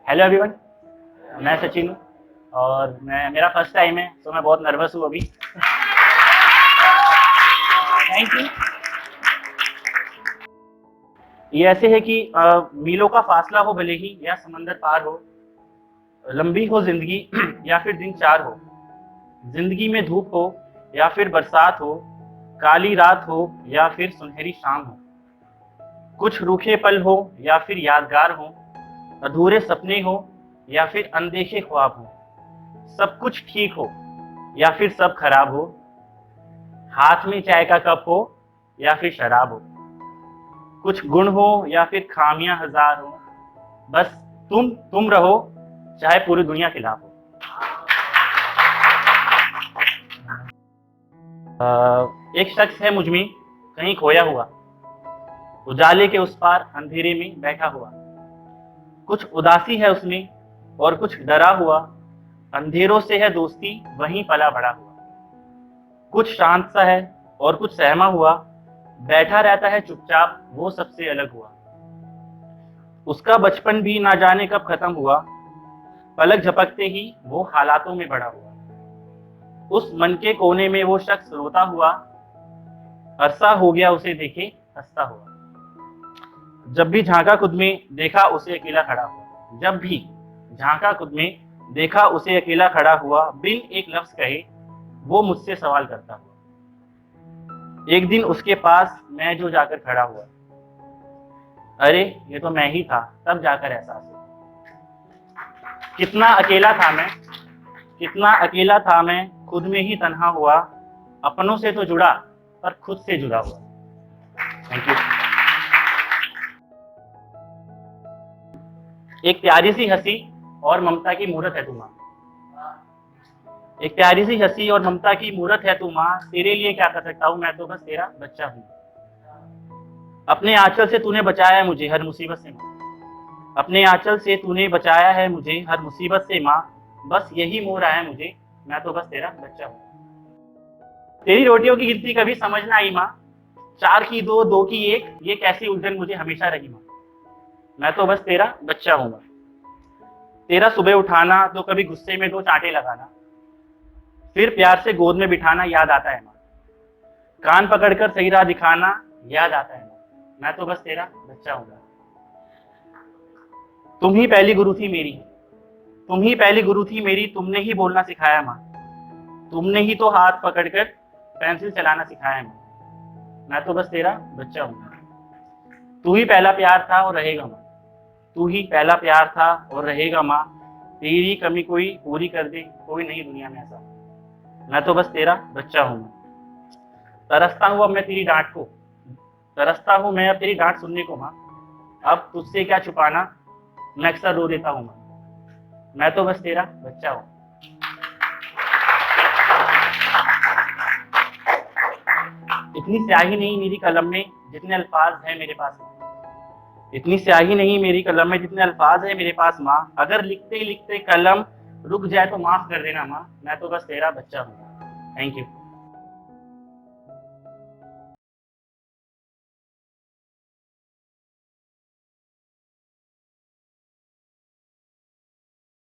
Hello everyone, मैं सचिन हूँ और मेरा फर्स्ट टाइम है, तो मैं बहुत नर्वस हूँ अभी। Thank you. ये ऐसे है कि मीलों का फासला हो भले ही या समंदर पार हो, लंबी हो जिंदगी या फिर दिन चार हो, जिंदगी में धूप हो या फिर बरसात हो, काली रात हो या फिर सुनहरी शाम हो, कुछ रूखे पल हो या फिर यादगार हो, अधूरे सपने हो या फिर अनदेखे ख्वाब हो, सब कुछ ठीक हो या फिर सब खराब हो, हाथ में चाय का कप हो या फिर शराब हो, कुछ गुण हो या फिर खामियां हजार हो, बस तुम रहो चाहे पूरी दुनिया खिलाफ हो। एक शख्स है मुझ में कहीं खोया हुआ, उजाले के उस पार अंधेरे में बैठा हुआ, कुछ उदासी है उसमें और कुछ डरा हुआ, अंधेरों से है दोस्ती वहीं पला बड़ा हुआ, कुछ शांत सा है और कुछ सहमा हुआ, बैठा रहता है चुपचाप वो सबसे अलग हुआ, उसका बचपन भी ना जाने कब खत्म हुआ, पलक झपकते ही वो हालातों में बड़ा हुआ, उस मन के कोने में वो शख्स रोता हुआ, अरसा हो गया उसे देखे हंसता हुआ, जब भी झांका खुद में देखा उसे अकेला खड़ा हुआ, जब भी झांका खुद में देखा उसे अकेला खड़ा हुआ, बिन एक लफ्ज कहे वो मुझसे सवाल करता हुआ, एक दिन उसके पास मैं जो जाकर खड़ा हुआ, अरे ये तो मैं ही था, तब जाकर एहसास हुआ, कितना अकेला था मैं, कितना अकेला था मैं, खुद में ही तन्हा हुआ, अपनों से तो जुड़ा पर खुद से जुड़ा हुआ। Thank you. एक प्यारी सी हंसी और ममता की मूरत है तू माँ, एक प्यारी सी हंसी और ममता की मूरत है तू माँ, तेरे लिए क्या कर सकता हूँ, मैं तो बस तेरा बच्चा हूँ। अपने आंचल से तूने बचाया है मुझे हर मुसीबत से माँ, अपने आंचल से तूने बचाया है मुझे हर मुसीबत से माँ, बस यही मोह रहा है मुझे, मैं तो बस तेरा बच्चा हूँ। तेरी रोटियों की गिनती कभी समझ ना आई माँ, चार की दो, दो की एक, ये कैसी उलझन मुझे हमेशा रही माँ, मैं तो बस तेरा बच्चा हूँ माँ। तेरा सुबह उठाना तो कभी गुस्से में दो चांटे लगाना, फिर प्यार से गोद में बिठाना याद आता है माँ, कान पकड़कर सही राह दिखाना याद आता है माँ, मैं तो बस तेरा बच्चा हूँ। तुम ही पहली गुरु थी मेरी, तुम ही पहली गुरु थी मेरी, तुमने ही बोलना सिखाया माँ, तुमने ही तो हाथ पकड़कर पेंसिल चलाना सिखाया माँ, मैं तो बस तेरा बच्चा हूँ। तू ही पहला प्यार था और रहेगा माँ, तू ही पहला प्यार था और रहेगा माँ, तेरी कमी कोई पूरी कर दे कोई नहीं दुनिया में ऐसा, मैं तो बस तेरा बच्चा हूँ। तरसता हूँ अब मैं तेरी डांट को, तरसता हूँ मैं अब तेरी डांट सुनने को माँ, अब तुझसे क्या छुपाना मैं अक्सर रो देता हूँ माँ, मैं तो बस तेरा बच्चा हूँ। इतनी स्याही नहीं मेरी कलम में जितने अल्फाज हैं मेरे पास माँ, इतनी स्याही नहीं मेरी कलम में जितने अल्फाज हैं मेरे पास माँ, अगर लिखते लिखते कलम रुक जाए तो माफ कर देना माँ, मैं तो बस तेरा बच्चा हूँ। Thank you.